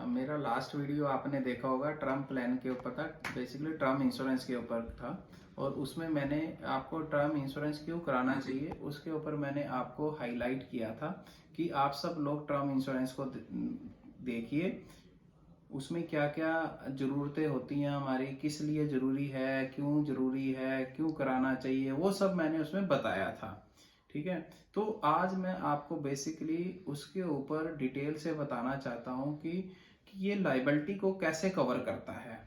मेरा last video आपने देखा होगा टर्म प्लान के ऊपर था, बेसिकली टर्म इंश्योरेंस के ऊपर था। और उसमें मैंने आपको टर्म इंश्योरेंस क्यों कराना चाहिए उसके ऊपर मैंने आपको हाईलाइट किया था कि आप सब लोग टर्म इंश्योरेंस को देखिए, उसमें क्या क्या ज़रूरतें होती हैं हमारी, किस लिए ज़रूरी है, क्यों ज़रूरी है, क्यों कराना चाहिए, वो सब मैंने उसमें बताया था। ठीक है, तो आज मैं आपको बेसिकली उसके ऊपर डिटेल से बताना चाहता हूँ कि ये लाइबिलिटी को कैसे कवर करता है।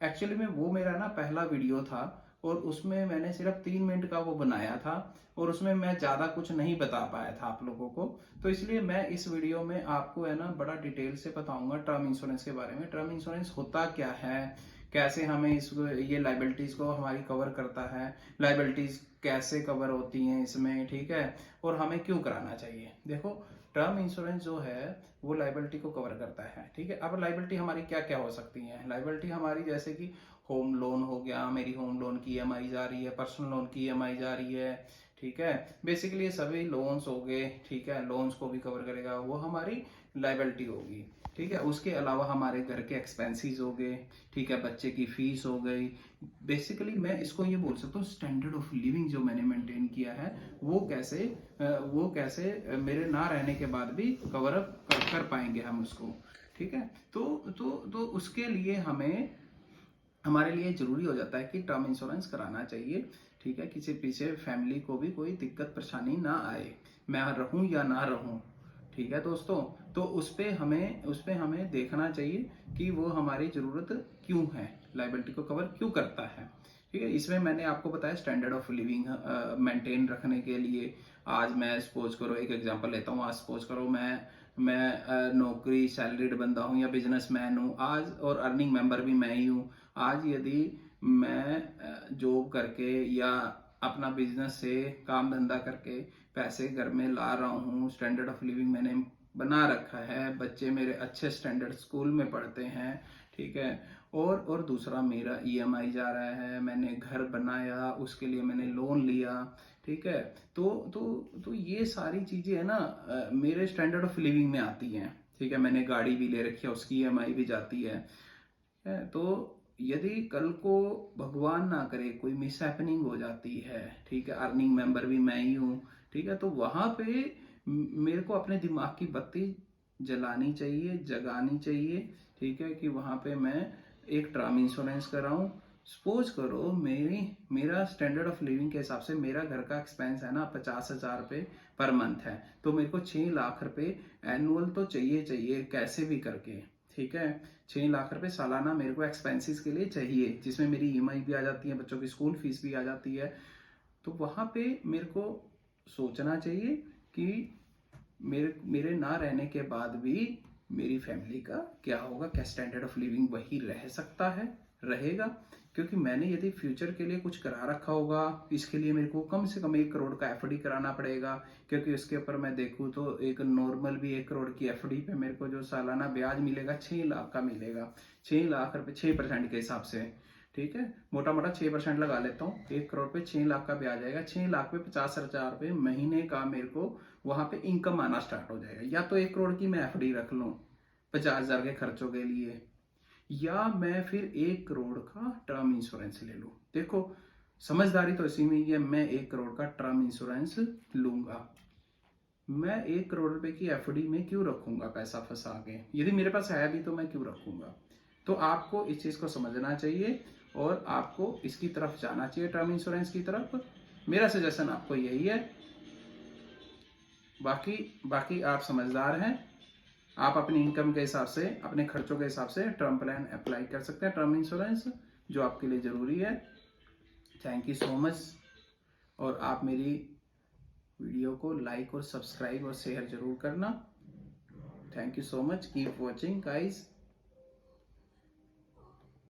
एक्चुअली में वो मेरा ना पहला वीडियो था और उसमें मैंने सिर्फ 3 मिनट का वो बनाया था और उसमें मैं ज़्यादा कुछ नहीं बता पाया था आप लोगों को। तो इसलिए मैं इस वीडियो में आपको है ना बड़ा डिटेल से बताऊंगा टर्म इंश्योरेंस के बारे में। टर्म इंश्योरेंस होता क्या है, कैसे हमें इसको ये लाइबिलिटीज को हमारी कवर करता है, लाइबिलिटीज कैसे कवर होती हैं इसमें, ठीक है, और हमें क्यों कराना चाहिए। देखो, टर्म इंश्योरेंस जो है वो लाइबिलिटी को कवर करता है। ठीक है, अब लाइबिलिटी हमारी क्या क्या हो सकती है। लाइबिलिटी हमारी जैसे कि होम लोन हो गया, मेरी होम लोन की ईएमआई जा रही है, पर्सनल लोन की ईएमआई जा रही है, ठीक है, बेसिकली ये सभी लोन्स हो गए। ठीक है, लोन्स को भी कवर करेगा, वो हमारी लाइबिलिटी होगी। ठीक है, उसके अलावा हमारे घर के एक्सपेंसेस हो गए, ठीक है, बच्चे की फीस हो गई। बेसिकली मैं इसको ये बोल सकता हूँ स्टैंडर्ड ऑफ लिविंग जो मैंने मेंटेन किया है वो कैसे मेरे ना रहने के बाद भी कवर अप कर पाएंगे हम उसको। ठीक है, तो उसके लिए हमारे लिए जरूरी हो जाता है कि टर्म इंश्योरेंस कराना चाहिए। ठीक है, किसी पीछे फैमिली को भी कोई दिक्कत परेशानी ना आए, मैं रहूं या ना रहूं। ठीक है दोस्तों, तो उस पे हमें देखना चाहिए कि वो हमारी जरूरत क्यों है, लाइबिलिटी को कवर क्यों करता है। ठीक है, इसमें मैंने आपको बताया स्टैंडर्ड ऑफ लिविंग मेंटेन रखने के लिए। आज मैं सपोज करो एक एग्जांपल लेता हूँ, आज सपोज करो मैं नौकरी सैलरीड बंदा हूँ या बिजनेसमैन हूँ आज, और अर्निंग मेंबर भी मैं ही हूँ। आज यदि मैं जॉब करके या अपना बिजनेस से काम धंधा करके पैसे घर में ला रहा हूँ, स्टैंडर्ड ऑफ लिविंग मैंने बना रखा है, बच्चे मेरे अच्छे स्टैंडर्ड स्कूल में पढ़ते हैं, ठीक है, और दूसरा मेरा ईएमआई जा रहा है, मैंने घर बनाया उसके लिए मैंने लोन लिया। ठीक है, तो ये सारी चीजें है ना मेरे स्टैंडर्ड ऑफ लिविंग में आती हैं। ठीक है, मैंने गाड़ी भी ले रखी है, उसकी ईएमआई भी जाती है। तो यदि कल को भगवान ना करे कोई मिस हैपनिंग हो जाती है, ठीक है, अर्निंग मेंबर भी मैं ही हूँ, ठीक है, तो वहां पे मेरे को अपने दिमाग की बत्ती जलानी चाहिए, जगानी चाहिए। ठीक है, कि वहां पे मैं एक टर्म इंश्योरेंस कराऊं। सपोज करो मेरा स्टैंडर्ड ऑफ लिविंग के हिसाब से मेरा घर का एक्सपेंस है ना 50,000 रुपये पर मंथ है, तो मेरे को 6 लाख रुपए एनुअल तो चाहिए चाहिए कैसे भी करके। ठीक है, 6 लाख रुपए सालाना मेरे को एक्सपेंसेस के लिए चाहिए, जिसमें मेरी ईएमआई भी आ जाती है, बच्चों की स्कूल फीस भी आ जाती है। तो वहां पे मेरे को सोचना चाहिए कि मेरे मेरे ना रहने के बाद भी मेरी फैमिली का क्या होगा, क्या स्टैंडर्ड ऑफ लिविंग वही रह सकता है, रहेगा। क्योंकि मैंने यदि फ्यूचर के लिए कुछ करा रखा होगा, इसके लिए मेरे को कम से कम 1 करोड़ का एफडी कराना पड़ेगा। क्योंकि उसके ऊपर मैं देखूँ तो एक नॉर्मल भी 1 करोड़ की एफडी पे मेरे को जो सालाना ब्याज मिलेगा 6 लाख का मिलेगा, 6 लाख रुपए 6% के हिसाब से। ठीक है, मोटा मोटा 6% लगा लेता हूँ, 1 करोड़ पे 6 लाख का ब्याज आएगा, 6 लाख पे 50,000 रुपये महीने का मेरे को वहां पे इनकम आना स्टार्ट हो जाएगा। या तो 1 करोड़ की मैं एफडी रख लूं 50,000 के खर्चों के लिए, या मैं फिर 1 करोड़ का टर्म इंश्योरेंस ले लूं। देखो, समझदारी तो इसी में ही है, मैं 1 करोड़ का टर्म इंश्योरेंस लूंगा। मैं 1 करोड़ रुपए की एफडी में क्यों रखूंगा पैसा फंसा के, यदि मेरे पास है भी तो मैं क्यों रखूंगा। तो आपको इस चीज को समझना चाहिए और आपको इसकी तरफ जाना चाहिए, टर्म इंश्योरेंस की तरफ। मेरा सजेशन आपको यही है। बाकी बाकी आप समझदार हैं, आप अपनी इनकम के हिसाब से, अपने खर्चों के हिसाब से टर्म प्लान अप्लाई कर सकते हैं, टर्म इंश्योरेंस जो आपके लिए जरूरी है। Thank you so much. और आप मेरी वीडियो को लाइक और सब्सक्राइब और शेयर जरूर करना। Thank you so much, keep watching guys.